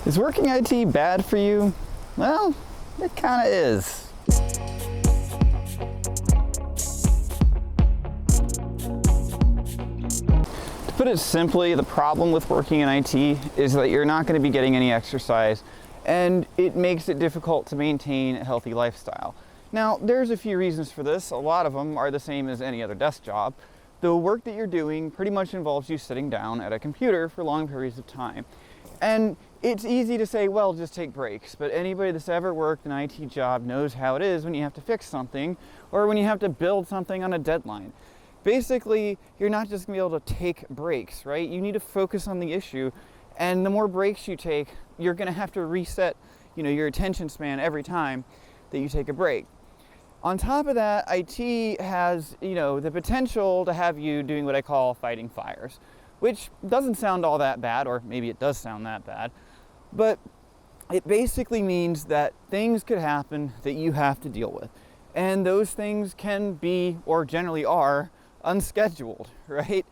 Is working IT bad for you? Well, it kind of is. To put it simply, the problem with working in IT is that you're not going to be getting any exercise, and it makes it difficult to maintain a healthy lifestyle. Now, there's a few reasons for this. A lot of them are the same as any other desk job. The work that you're doing pretty much involves you sitting down at a computer for long periods of time. And it's easy to say, well, just take breaks, but anybody that's ever worked an IT job knows how it is when you have to fix something or when you have to build something on a deadline. Basically, you're not just gonna be able to take breaks, right? You need to focus on the issue, and the more breaks you take, you're gonna have to reset, your attention span every time that you take a break. On top of that, IT has, the potential to have you doing what I call fighting fires, which doesn't sound all that bad, or maybe it does sound that bad, but it basically means that things could happen that you have to deal with. And those things can be, or generally are, unscheduled, right?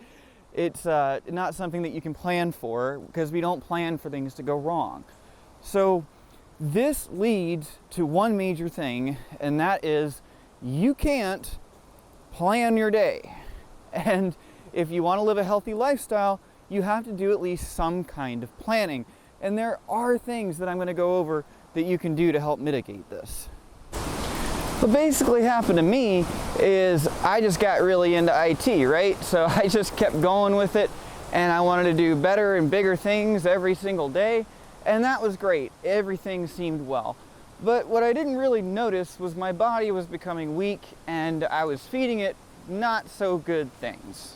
It's not something that you can plan for, because we don't plan for things to go wrong. So this leads to one major thing, and that is you can't plan your day. And if you want to live a healthy lifestyle, you have to do at least some kind of planning. And there are things that I'm going to go over that you can do to help mitigate this. What basically happened to me is I just got really into IT, right? So I just kept going with it, and I wanted to do better and bigger things every single day, and that was great. Everything seemed well. But what I didn't really notice was my body was becoming weak, and I was feeding it not so good things.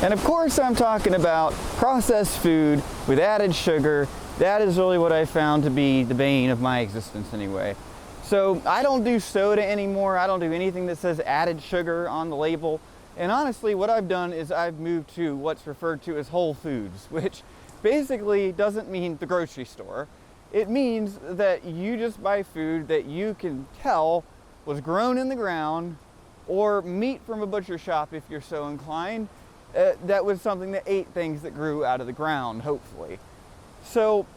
And of course I'm talking about processed food with added sugar. That is really what I found to be the bane of my existence anyway. So I don't do soda anymore. I don't do anything that says added sugar on the label. And honestly, what I've done is I've moved to what's referred to as Whole Foods, which basically doesn't mean the grocery store. It means that you just buy food that you can tell was grown in the ground, or meat from a butcher shop if you're so inclined. That was something that ate things that grew out of the ground, hopefully. So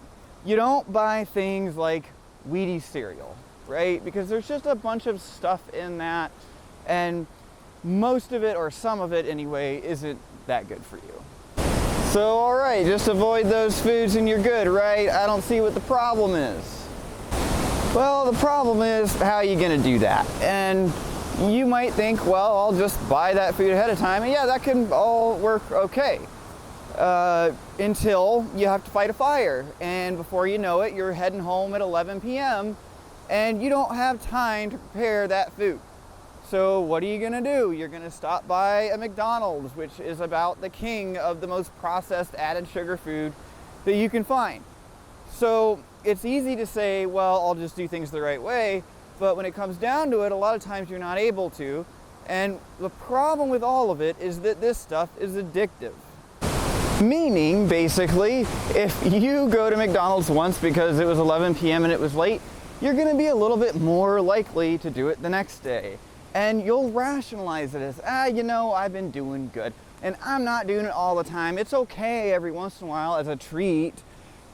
you don't buy things like Wheaties cereal, right? Because there's just a bunch of stuff in that, and most of it, or some of it anyway, isn't that good for you. So alright, just avoid those foods and you're good, right? I don't see what the problem is. Well, the problem is, how are you gonna do that? And you might think, well, I'll just buy that food ahead of time, and yeah, that can all work okay. Until you have to fight a fire, and before you know it, you're heading home at 11 p.m. and you don't have time to prepare that food. So what are you gonna do? You're gonna stop by a McDonald's, which is about the king of the most processed added sugar food that you can find. So it's easy to say, well, I'll just do things the right way, but when it comes down to it, a lot of times you're not able to. And the problem with all of it is that this stuff is addictive. Meaning, basically, if you go to McDonald's once because it was 11 p.m. and it was late, you're gonna be a little bit more likely to do it the next day. And you'll rationalize it as, I've been doing good, and I'm not doing it all the time. It's okay every once in a while as a treat.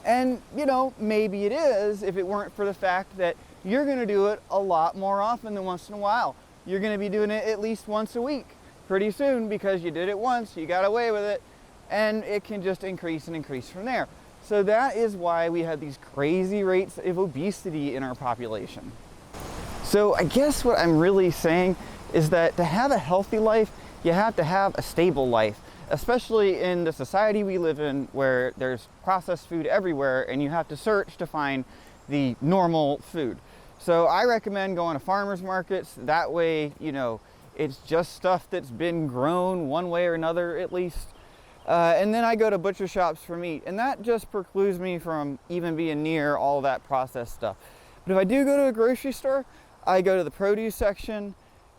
And, maybe it is if it weren't for the fact that you're gonna do it a lot more often than once in a while. You're gonna be doing it at least once a week pretty soon, because you did it once, you got away with it, and it can just increase and increase from there. So that is why we have these crazy rates of obesity in our population. So I guess what I'm really saying is that to have a healthy life, you have to have a stable life, especially in the society we live in where there's processed food everywhere and you have to search to find the normal food. So I recommend going to farmers markets. That way, it's just stuff that's been grown one way or another at least. And then I go to butcher shops for meat, and that just precludes me from even being near all that processed stuff. But if I do go to a grocery store, I go to the produce section,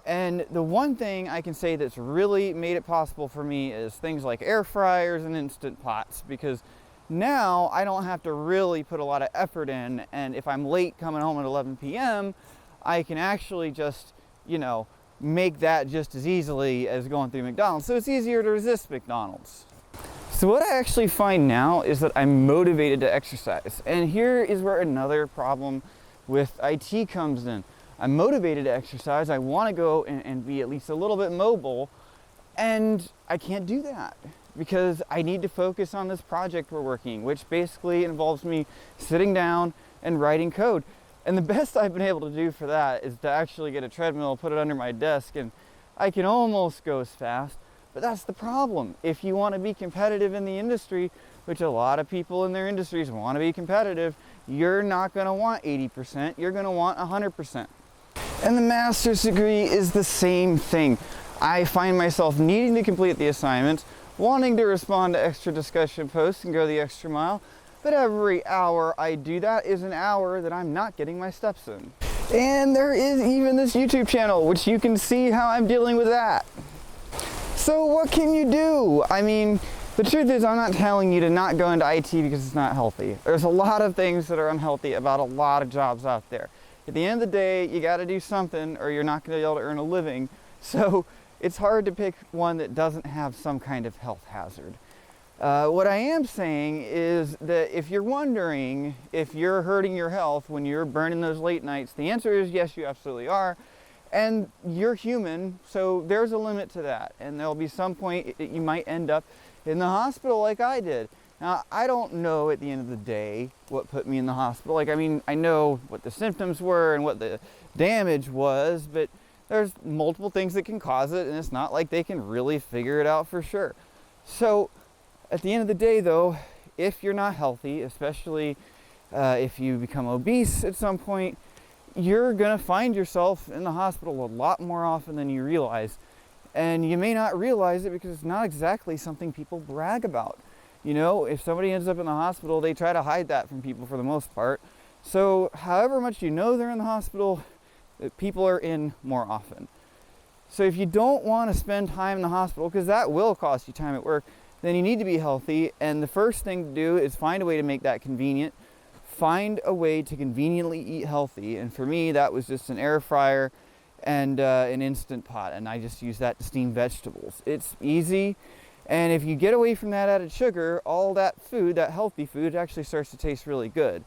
and the one thing I can say that's really made it possible for me is things like air fryers and instant pots, because now I don't have to really put a lot of effort in, and if I'm late coming home at 11 p.m., I can actually just, make that just as easily as going through McDonald's. So it's easier to resist McDonald's. So what I actually find now is that I'm motivated to exercise. And here is where another problem with IT comes in. I'm motivated to exercise. I want to go and be at least a little bit mobile, and I can't do that because I need to focus on this project we're working, which basically involves me sitting down and writing code. And the best I've been able to do for that is to actually get a treadmill, put it under my desk, and I can almost go as fast. But that's the problem. If you want to be competitive in the industry, which a lot of people in their industries want to be competitive, you're not going to want 80%, you're going to want 100%. And the master's degree is the same thing. I find myself needing to complete the assignments, wanting to respond to extra discussion posts and go the extra mile, but every hour I do that is an hour that I'm not getting my steps in. And there is even this YouTube channel, which you can see how I'm dealing with that. So what can you do? I mean, the truth is I'm not telling you to not go into IT because it's not healthy. There's a lot of things that are unhealthy about a lot of jobs out there. At the end of the day, you got to do something or you're not going to be able to earn a living. So it's hard to pick one that doesn't have some kind of health hazard. What I am saying is that if you're wondering if you're hurting your health when you're burning those late nights, the answer is yes, you absolutely are. And you're human, so there's a limit to that. And there'll be some point you might end up in the hospital like I did. Now, I don't know at the end of the day what put me in the hospital. Like, I mean, I know what the symptoms were and what the damage was, but there's multiple things that can cause it, and it's not like they can really figure it out for sure. So, at the end of the day, though, if you're not healthy, especially if you become obese at some point, you're going to find yourself in the hospital a lot more often than you realize. And you may not realize it because it's not exactly something people brag about. You know, if somebody ends up in the hospital, they try to hide that from people for the most part. So however much you know they're in the hospital, people are in more often. So if you don't want to spend time in the hospital, because that will cost you time at work, then you need to be healthy. And the first thing to do is find a way to make that convenient. Find a way to conveniently eat healthy. And for me, that was just an air fryer and an Instant Pot. And I just use that to steam vegetables. It's easy. And if you get away from that added sugar, all that food, that healthy food, actually starts to taste really good.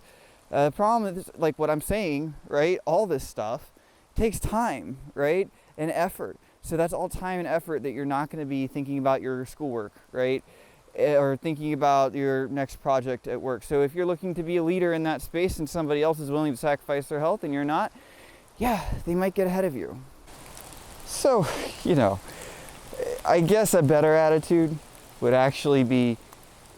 The problem is, like what I'm saying, right? All this stuff takes time, right? And effort. So that's all time and effort that you're not going to be thinking about your schoolwork, right? Or thinking about your next project at work. So if you're looking to be a leader in that space and somebody else is willing to sacrifice their health and you're not, yeah, they might get ahead of you. So, you know, I guess a better attitude would actually be,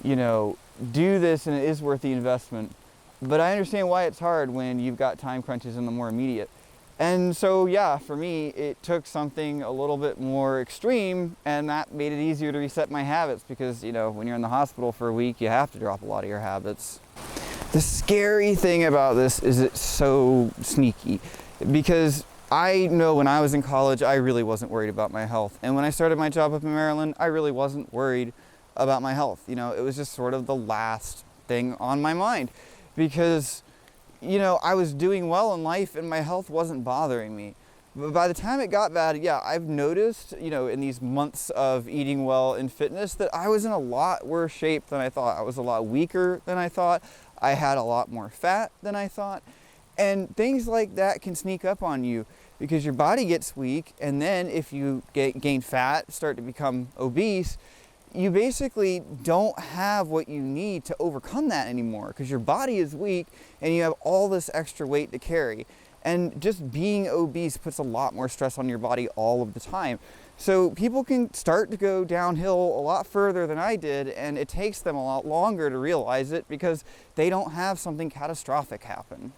you know, do this and it is worth the investment. But I understand why it's hard when you've got time crunches in the more immediate. And so, yeah, for me, it took something a little bit more extreme, and that made it easier to reset my habits because, you know, when you're in the hospital for a week, you have to drop a lot of your habits. The scary thing about this is it's so sneaky because I know when I was in college, I really wasn't worried about my health. And when I started my job up in Maryland, I really wasn't worried about my health. You know, it was just sort of the last thing on my mind because, you know, I was doing well in life and my health wasn't bothering me. But by the time it got bad, yeah, I've noticed, you know, in these months of eating well and fitness that I was in a lot worse shape than I thought. I was a lot weaker than I thought. I had a lot more fat than I thought. And things like that can sneak up on you because your body gets weak. And then if you gain fat, start to become obese, you basically don't have what you need to overcome that anymore because your body is weak and you have all this extra weight to carry. And just being obese puts a lot more stress on your body all of the time. So people can start to go downhill a lot further than I did, and it takes them a lot longer to realize it because they don't have something catastrophic happen.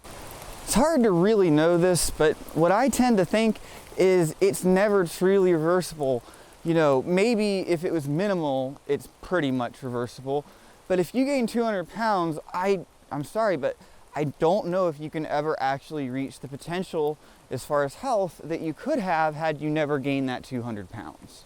It's hard to really know this, but what I tend to think is it's never truly reversible. You know, maybe if it was minimal, it's pretty much reversible. But if you gain 200 pounds, I'm sorry, but I don't know if you can ever actually reach the potential as far as health that you could have had you never gained that 200 pounds.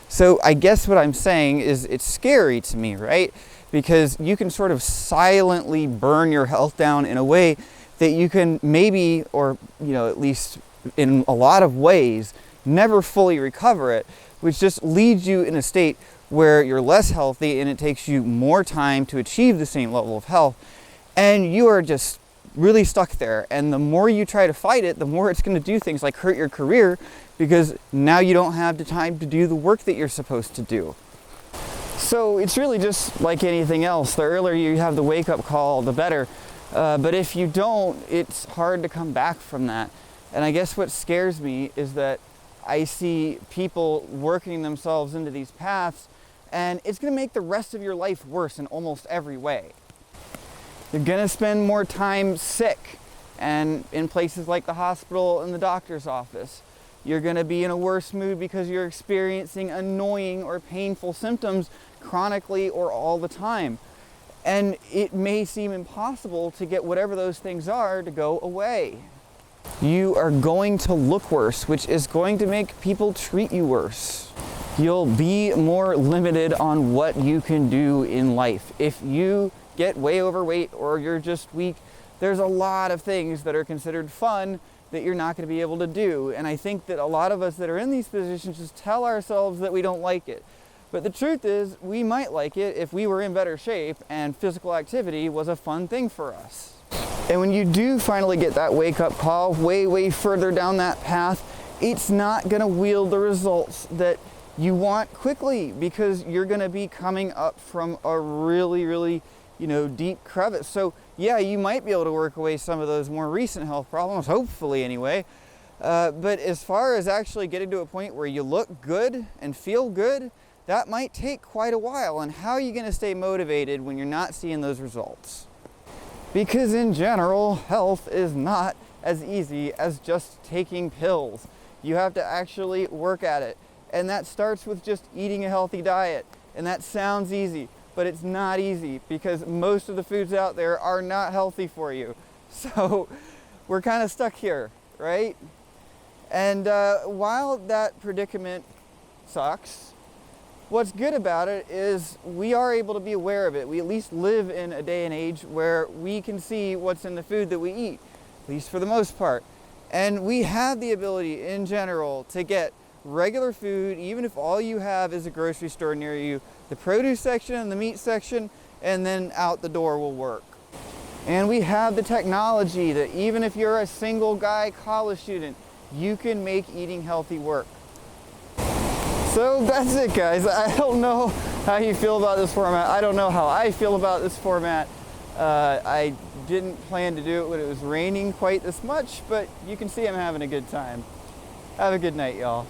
So I guess what I'm saying is it's scary to me, right? Because you can sort of silently burn your health down in a way that you can maybe, or, you know, at least in a lot of ways, never fully recover it, which just leaves you in a state where you're less healthy and it takes you more time to achieve the same level of health, and you are just really stuck there. And the more you try to fight it, the more it's going to do things like hurt your career, because now you don't have the time to do the work that you're supposed to do. So it's really just like anything else. The earlier you have the wake-up call, the better. But if you don't, it's hard to come back from that. And I guess what scares me is that I see people working themselves into these paths, and it's going to make the rest of your life worse in almost every way. You're going to spend more time sick and in places like the hospital and the doctor's office. You're going to be in a worse mood because you're experiencing annoying or painful symptoms chronically or all the time. And it may seem impossible to get whatever those things are to go away. You are going to look worse, which is going to make people treat you worse. You'll be more limited on what you can do in life. If you get way overweight or you're just weak, there's a lot of things that are considered fun that you're not going to be able to do. And I think that a lot of us that are in these positions just tell ourselves that we don't like it. But the truth is, we might like it if we were in better shape and physical activity was a fun thing for us. And when you do finally get that wake-up call way further down that path, it's not going to wield the results that you want quickly, because you're going to be coming up from a really deep crevice. So yeah, you might be able to work away some of those more recent health problems, hopefully anyway. But as far as actually getting to a point where you look good and feel good, that might take quite a while. And how are you going to stay motivated when you're not seeing those results? Because in general, health is not as easy as just taking pills. You have to actually work at it. And that starts with just eating a healthy diet. And that sounds easy, but it's not easy, because most of the foods out there are not healthy for you. So we're kind of stuck here, right? And while that predicament sucks, what's good about it is we are able to be aware of it. We at least live in a day and age where we can see what's in the food that we eat, at least for the most part. And we have the ability in general to get regular food, even if all you have is a grocery store near you. The produce section and the meat section, and then out the door will work. And we have the technology that even if you're a single guy college student, you can make eating healthy work. So that's it, guys. I don't know how you feel about this format. I don't know how I feel about this format. I didn't plan to do it when it was raining quite this much, but you can see I'm having a good time. Have a good night, y'all.